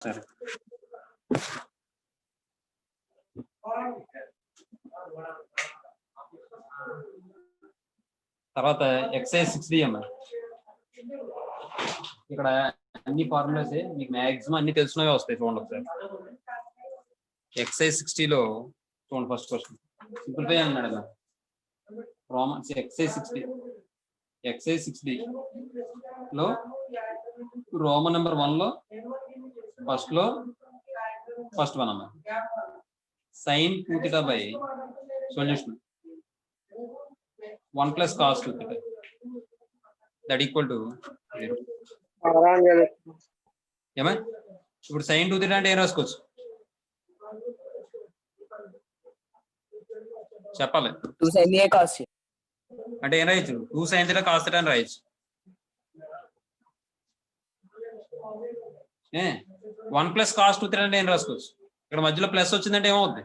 సరే తర్వాత excise 6D అమ్మ. ఇక్కడ అన్ని ఫార్ములాస్ మీకు మ్యాక్సిమం అన్ని తెలిసినవే వస్తాయి. చూడండి ఒకసారి ఎక్సైజ్ 60లో చూడండి. ఫస్ట్ క్వశ్చన్ సింప్లిఫై అన్నాడు కదా. ఎక్సైజ్ 60 లో రోమన్ నెంబర్ 1 లో ఫస్ట్ వన్ అమ్మ. sin 2θ by solution 1 plus cos 2θ that equal to 0. ఏమా ఇప్పుడు sin 2θ అంటే ఏం రాసుకోవచ్చు చెప్పాలి. 2 sin a cos అంటే ఏం రాయొచ్చు? 2 sin θ cos θ అని రాయొచ్చు. 1 plus cos 2θ అంటే ఏం రాసుకోవచ్చు? ఇక్కడ మధ్యలో ప్లస్ వచ్చిందంటే ఏమవుతుంది?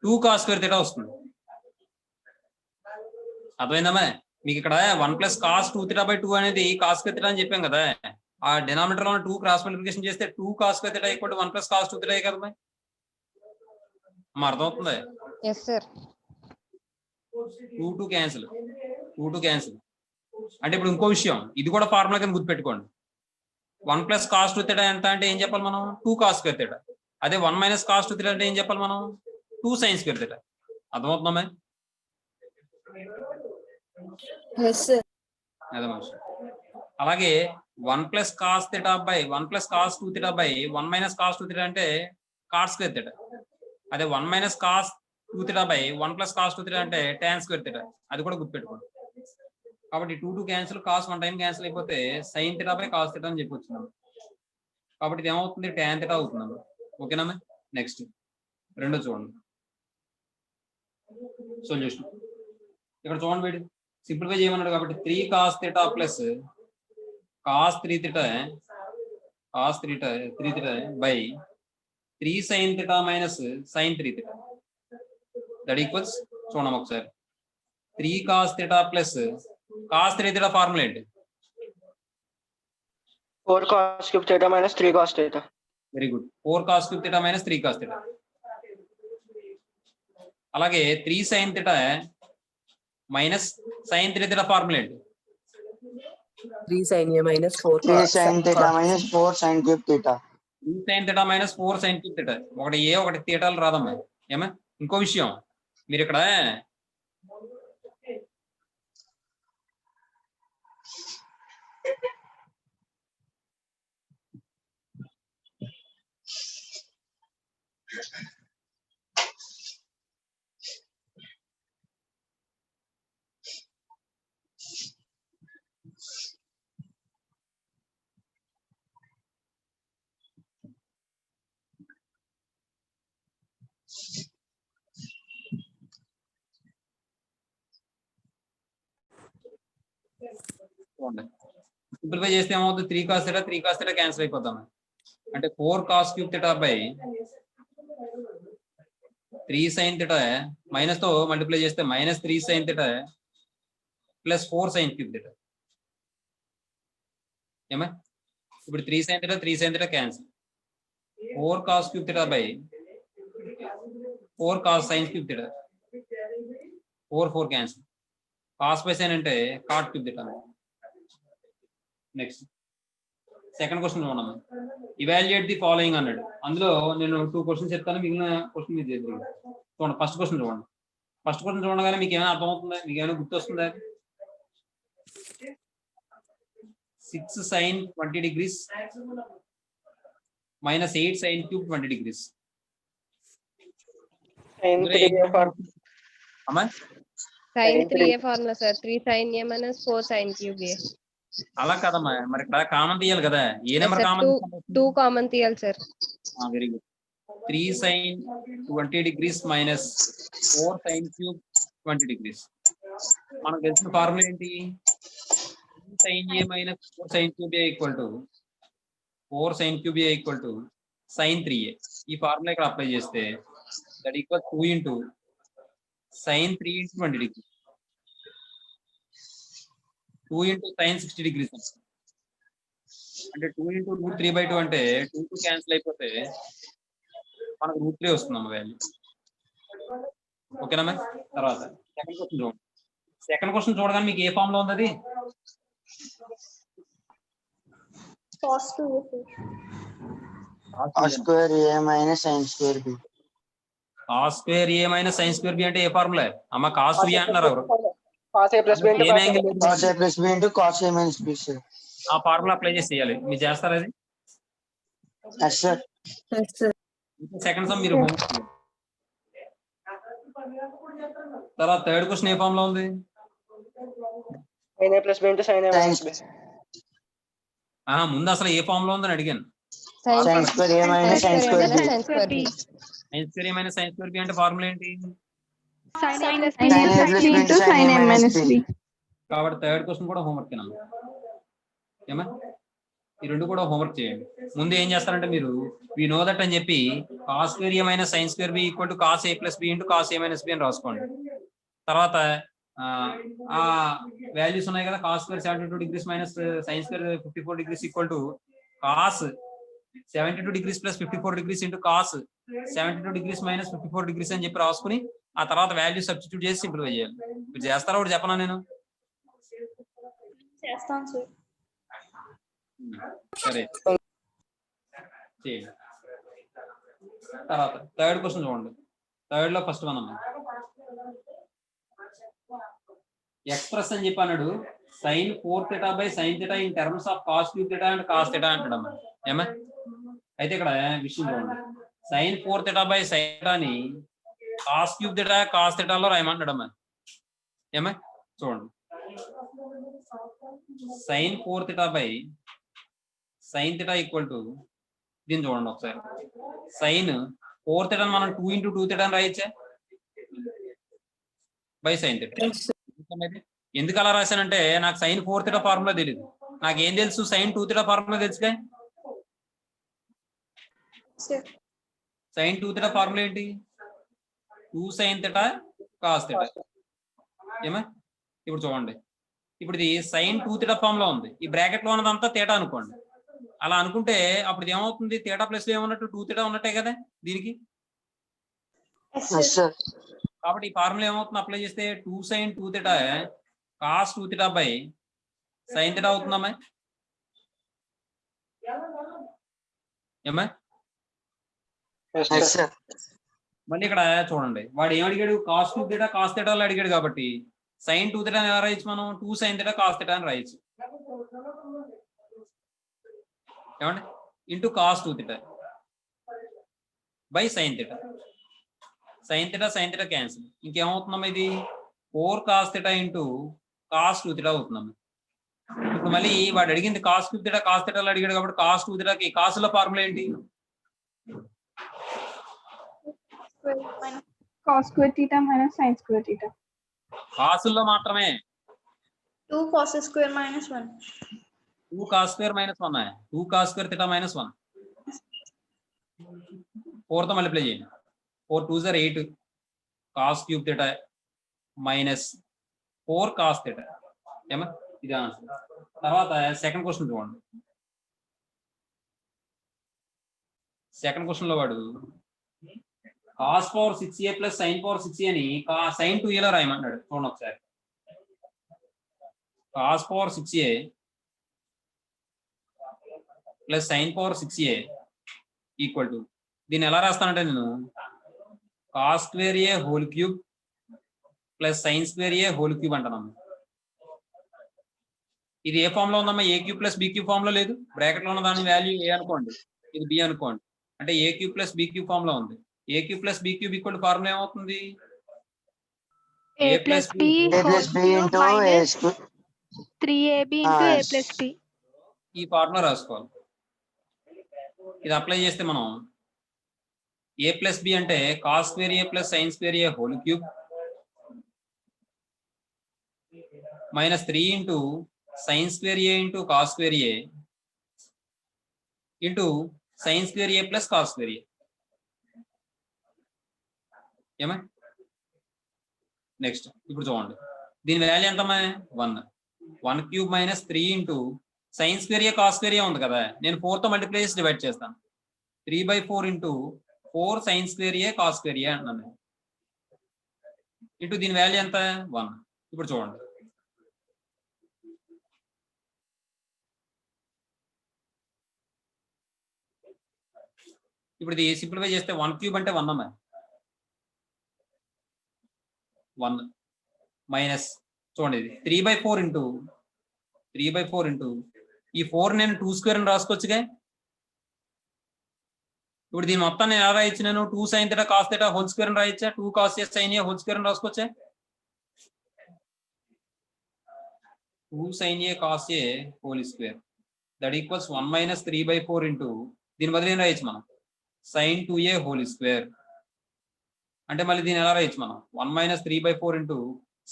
2 cos square θ వస్తుంది. అర్థమైందమ్మా మీకు? ఇక్కడ 1 plus cos 2θ by 2 అనేది cos square θ అని చెప్పాం కదా. ఆ డినామినేటర్ లో 2 క్రాస్ మల్టిప్లికేషన్ చేస్తే 2 cos square θ equal to 1 plus cos 2θ కదమ్మా. అర్థమవుతుంది? yes sir. 2 క్యాన్సిల్ అంటే ఇప్పుడు ఇంకో విషయం, ఇది కూడా ఫార్ములా కింద గుర్తుపెట్టుకోండి. 1 plus cos 2θ ఎంత అంటే ఏం చెప్పాలి మనం? 2 cos square θ. అదే 1 minus cos 2θ అంటే ఏం చెప్పాలి మనం? 2 sin square θ. అర్థమవుతుందమ్మా? అదే మనిషి. అలాగే 1 plus cos θ by 1 plus cos 2θ by 1 minus cos 2θ అంటే cot square θ. అదే 1 minus cos 2θ by 1 plus cos 2θ అంటే tan square θ. అది కూడా గుర్తుపెట్టుకోండి. కాబట్టి 2 క్యాన్సిల్, cos 1 టైం క్యాన్సిల్ అయిపోతే sin θ by cos θ అని చెప్పొచ్చున్నాం. కాబట్టి ఇది ఏమవుతుంది? tan θ అవుతుందమ్మా. ఓకేనమ్మా? నెక్స్ట్ రెండో చూడండి సొల్యూషన్. ఇక్కడ చూడండి వీడి సింప్లిఫై చేయమన్నాడు కాబట్టి 3 cos θ plus cos 3θ by 3 sin θ minus sin 3θ that equals చూడండి ఒకసారి 3 cos θ ప్లస్ cos 3θ ఫార్ములా ఏంటి? 4 cos cube θ minus 3 cos θ. Very good. 4 cos cube θ minus 3 cos θ. అలాగే 3 sin θ మైనస్ sin 3θ ఫార్ములా ఏంటి? 3 sin a minus 4 sin θ minus 4 sin cube θ. 3 sin θ minus 4 sin cube θ. ఒకటి ఏ ఒకటి థీటాలు రాదమ్మా. ఏమా ఇంకో విషయం, మీరు ఇక్కడ సింప్లిఫై చేస్తే ఏమవుతుంది? 3 cos θ క్యాన్సిల్ అయిపోతాం. అంటే 4 cos cube θ by 3 sin θ minus తో మల్టిప్లై చేస్తే minus 3 sin θ plus 4 sin cube θ. ఏమా ఇప్పుడు 3 sin θ cancel. 4 cos cube θ by 4 cos sin cube θ. 4 cancel. cos బై sin అంటే cot cube θ. Next second question చూడమ్మా. ఇవాల్యుయేట్ ది ఫాలోయింగ్ అన్నాడు. అందులో నేను 2 క్వశ్చన్స్ చెప్తాను, మిగిలిన క్వశ్చన్ మీరు చేద్దాం. చూడండి ఫస్ట్ క్వశ్చన్ చూడండి. ఫస్ట్ క్వశ్చన్ చూడగానే మీకు ఏమైనా అర్థమవుతుందా? మీకు ఏమైనా గుర్తొస్తుందా? 6 sin 20 degrees minus 8 sin cube 20 degrees. అమ్మా sin 3a formula sir. 3 sin a minus 4 sin cube a. అలా కదమ్మా, మరి ఇక్కడ కామన్ తీయాలి కదా. ఏ నెంబర్ కామన్? 2 కామన్ తీయాలి sir. Very good. 3 sin 20 degrees minus 4 sin cube 20 degrees. మనకు తెలిసిన ఫార్ములా ఏంటి? sin a minus 4 sin cube a equal to 4 sin cube a equal to sin 3a. ఈ ఫార్ములా ఇక్కడ అప్లై చేస్తే that equal 2 into sin 3 into 20 degrees. 2 into sin 60 degrees. అంటే 2 into √3/2 అంటే 2 cancel అయిపోతే మనకు √3 వస్తుందమ్మ వాల్యూ. ఓకేనా మ్యామ్? తర్వాత సెకండ్ క్వశ్చన్ చూడగానే మీకు ఏ ఫామ్ లో ఉంది అది? cos 2a cos square a minus sin square b. cos square a minus sin square b అంటే ఏ ఫార్ములా అమ్మ? cos 2a అంటున్నారు ఎవరు? cos a plus b into ఏం cos a angle? Cos a plus b into cos a minus b, sir. ఆ formula apply చేసి చేయాలి. మీరు చేస్తారా అది? Yes, sir. సెకండ్ సమ్ మీరు homework చేయాలి. తర్వాత థర్డ్ క్వశ్చన్ ఏ ఫామ్ లో ఉంది? sin a plus b into sin a minus b. ముందు అసలు ఏ ఫామ్ లో ఉందని అడిగాను. Sin square a minus sin square b. sin square b. sin square a minus sin square b అంటే ఫార్ములా ఏంటి? sin a plus Sin a plus b into sin a minus b. కాబట్టి third question కూడా homework ఏనా? ఏమా? ఈ రెండు కూడా homework చేయండి. ముందు ఏం చేస్తారంటే మీరు వి నో దట్ అని చెప్పి cos square a minus sin square b equal to cos a plus b into cos a minus b అని రాసుకోండి. తర్వాత ఆ వాల్యూస్ ఉన్నాయి కదా, cos square 72 degrees minus sin square 54 degrees equal to cos 72 degrees plus 54 degrees into cos 72 degrees minus 54 degrees అని చెప్పి రాసుకుని ఆ తర్వాత వాల్యూ సబ్స్టిట్యూట్ చేసి సింప్లిఫై చేయాలి. మీరు చేస్తారా? ఒకటి చెప్పనా నేను? చేస్తాను సార్. సరే చేయండి. తర్వాత థర్డ్ క్వశ్చన్ చూడండి. థర్డ్ లో ఫస్ట్ వన్ అమ్మా, ఎక్స్ప్రెస్ అని చెప్పి అన్నాడు sin 4 theta by sin theta in terms of cos cube theta and cos theta అంటాడు అమ్మా. ఏమా? అయితే ఇక్కడ విషయం చూడండి, sin 4 theta by sin theta ని cos cube theta cos theta లో రాయమంటాడు అమ్మా. ఏమా? చూడండి, sin 4 theta by sin theta equal to దీన్ని చూడండి ఒకసారి, sin 4 theta మనం 2 into 2 theta అని రాయచ్చా బై sin theta. ఎందుకు అలా రాశానంటే నాకు sin 4 theta ఫార్ములా తెలియదు, నాకేం తెలుసు sin 2 theta ఫార్ములా తెలుసుగా. sin 2 theta ఫార్ములా ఏంటి? 2 sin theta cos theta. ఏమా? ఇప్పుడు చూడండి, ఇప్పుడు ఇది sin 2 theta ఫార్ములా ఉంది, ఈ బ్రాకెట్ లో ఉన్నదంతా theta అనుకోండి. అలా అనుకుంటే అప్పుడు ఇది ఏమవుతుంది? theta ప్లస్ లో ఏమన్నట్టు 2 theta ఉన్నట్టే కదా దీనికి. Yes, sir. కాబట్టి ఈ ఫార్ములా ఏమవుతుంది అప్లై చేస్తే 2 sin 2 theta cos 2 theta by sin theta అవుతుందమ్మా. ఏమ్మా? Yes, Yes, sir. sir. మళ్ళీ ఇక్కడ చూడండి, వాడు ఏం అడిగాడు? cos 2 theta cos theta లో అడిగాడు కాబట్టి sin 2 theta ఎలా రాయొచ్చు మనం? 2 sin theta cos theta అని రాయొచ్చు. ఏమండి? Into cos 2 theta by sin theta. sin theta cancel, ఇంకేమవుతుందమ్మా ఇది 4 cos theta into cos 2 theta అవుతుందమ్మా. ఇప్పుడు మళ్ళీ వాడు అడిగింది cos cube theta cos theta లో అడిగాడు కాబట్టి cos 2 theta కి cos లో ఫార్ములా ఏంటి? cos square theta minus sin square theta. cos లో మాత్రమే 2 cos square minus 1. 2 cos square minus 1 2 cos square theta minus 1. 4 తో మల్టిప్లై చేయండి. 4 2s are 8 cos cube theta minus 4 cos theta. ఏమా? ఇది answer. తర్వాత సెకండ్ క్వశ్చన్ చూడండి. Second question లో వాడు cos power 6a plus sin power 6a అని sin 2a లో రాయమన్నాడు. చూడండి ఒకసారి, cos power 6a plus sin power 6a equal to దీన్ని ఎలా రాస్తానంటే నేను cos square a whole cube plus sin square a whole cube అంటున్నాను. ఇది ఏ ఫామ్ లో ఉందమ్మా? A cube plus b cube form లో లేదు. బ్రాకెట్ లో ఉన్న దాని వాల్యూ ఏ అనుకోండి, ఇది బి అనుకోండి, అంటే a cube plus b cube form లో ఉంది. A cube plus b cube equal formula ఏమవుతుంది? a plus b A plus b whole into cube a minus square. 3ab into a plus b. ఈ formula రాసుకోవాలి. ఇది apply చేస్తే మనం a plus b అంటే cos square a plus sin square a whole cube minus 3 into sin square a into cos square a into sin square a plus cos square a. ఏమా? Next ఇప్పుడు చూడండి, దీని value ఎంతమ్మా? 1 cube minus 3 into sin square a cos square a ఉంది కదా, నేను 4 తో multiply చేసి డివైడ్ చేస్తాను. 3/4 into 4 sign square a cos square ఏ అంటున్నాను. ఇంటూ దీని వాల్యూ ఎంత 1. ఇప్పుడు చూడండి, ఇప్పుడు ఇది సింప్లిఫై చేస్తే 1 క్యూబ్ అంటే 1 అమ్మ. 1 మైనస్ చూడండి, ఇది 3/4 ఇంటూ ఈ 4 నేను 2 స్క్వేర్ అని రాసుకోవచ్చుగా. ఇప్పుడు దీని మొత్తాన్ని ఎలా రాయొచ్చు నేను? 2 sin θ cos θ హోల్ స్క్వేర్ అని రాయొచ్చా? 2 cos A sin A whole square అని రాసుకోవచ్చా? 2 sin A cos A whole square that equals 1 minus 3/4 into దీని బదులు ఏం రాయొచ్చు మనం? sin 2A whole square. అంటే మళ్ళీ దీన్ని ఎలా రాయొచ్చు మనం? 1 minus 3/4 into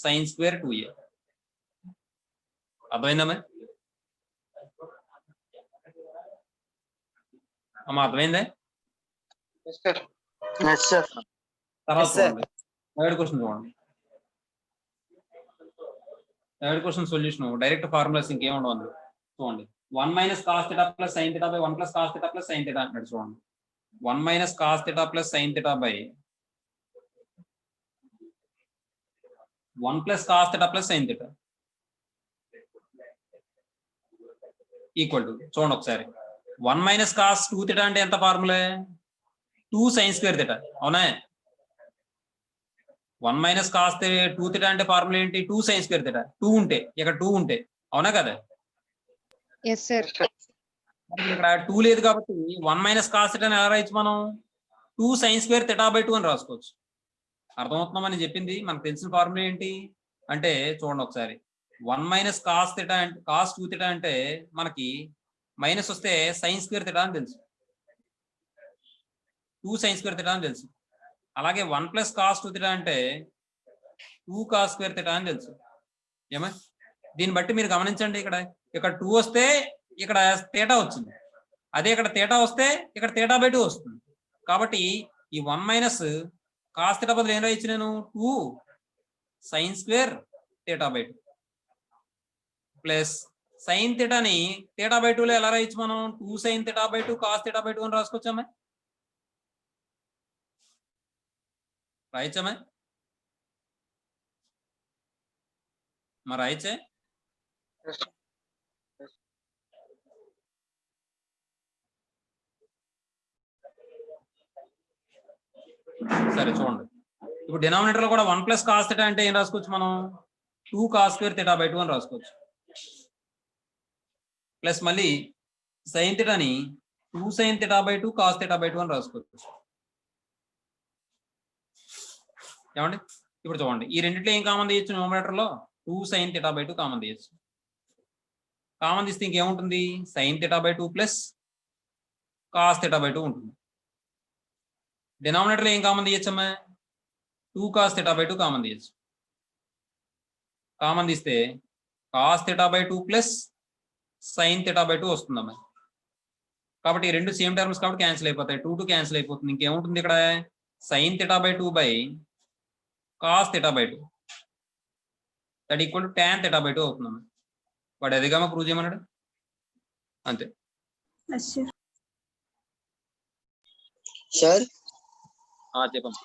sin square 2A. అర్థమైందమ్మా? అమ్మా అర్థమైందా? Yes, sir. తర్వాత Yes, sir. చూడండి, థర్డ్ క్వశ్చన్ చూడండి. Third question solution direct formulas ఇంకేం ఉండవు. చూడండి, 1 minus cos θ plus sin θ by 1 plus cos θ plus sin θ అంటాడు. చూడండి, 1 minus cos θ plus sin θ by 1 plus cos θ plus sin θ equal to, చూడండి ఒకసారి, 1 మైనస్ కాస్ 2θ అంటే ఎంత ఫార్ములా? 2 sin square θ. అవునా? 1 మైనస్ కాస్ 2θ అంటే ఫార్ములా ఏంటి? 2 sin స్క్వేర్ θ. 2 ఉంటే ఇక్కడ 2 ఉంటే, అవునా కదా? Yes sir. ఇక్కడ 2 లేదు కాబట్టి 1 మైనస్ కాస్ θ ఎలా రాయొచ్చు మనం? 2 sin స్క్వేర్ θ/2 అని రాసుకోవచ్చు. అర్థమవుతుందని చెప్పింది. మనకు తెలిసిన ఫార్ములా ఏంటి అంటే చూడండి ఒకసారి, 1 మైనస్ కాస్ θ అంటే కాస్ 2θ అంటే మనకి మైనస్ వస్తే సైన్ స్క్వేర్ θ అని తెలుసు. 2 sin స్క్వేర్ θ అని తెలుసు. అలాగే 1 ప్లస్ కాస్ 2θ అంటే 2 కాస్ స్క్వేర్ θ అని తెలుసు. ఏమా? దీన్ని బట్టి మీరు గమనించండి, ఇక్కడ 2 వస్తే ఇక్కడ θ వచ్చింది, అదే ఇక్కడ θ వస్తే ఇక్కడ θ/2 వస్తుంది. కాబట్టి ఈ 1 మైనస్ కాస్ θ బదులు ఏం రాయొచ్చు నేను? 2 sin స్క్వేర్ θ/2 ప్లస్ సైన్ ని θ/2 లో ఎలా రాయొచ్చు మనం? 2 sin θ/2 కాస్ θ/2 అని రాసుకోవచ్చమ్మా? రాయచ్చమ్మా? మరి రాయచ్చే? సరే చూడండి, ఇప్పుడు డినామినేటర్ లో కూడా 1 ప్లస్ కాస్ θ అంటే ఏం రాసుకోవచ్చు మనం? 2 కాస్ స్క్వేర్ θ/2 అని రాసుకోవచ్చు. ప్లస్ మళ్ళీ సైన్ ని 2 sin θ/2 కాస్ θ/2 అని రాసుకోవచ్చు. ఏమండి? ఇప్పుడు చూడండి, ఈ రెండిట్లో ఏం కామన్ తీయచ్చు? న్యూమరేటర్ లో 2 sin θ/2 కామన్ తీయచ్చు. కామన్ తీస్తే ఇంకేముంటుంది? sin θ/2 ప్లస్ కాస్ θ/2 ఉంటుంది. డినామినేటర్ లో ఏం కామన్ తీయచ్చమ్మా? 2 కాస్ θ/2 కామన్ తీయచ్చు. కామన్ తీస్తే కాస్ θ/2 ప్లస్ sin θ/2 వస్తుందమ్మా. కాబట్టి ఈ రెండు సేమ్ టర్మ్స్ కాబట్టి క్యాన్సిల్ అయిపోతాయి. 2 క్యాన్సిల్ అయిపోతుంది. ఇంకేముంటుంది ఇక్కడ? sin θ/2 by cos θ/2 that equal to tan θ/2 అవుతుందమ్మా. వాడు అదిగా ప్రూవ్ చేయమన్నాడు, అంతే. Yes, sir. Sir, చెప్పమ్మా.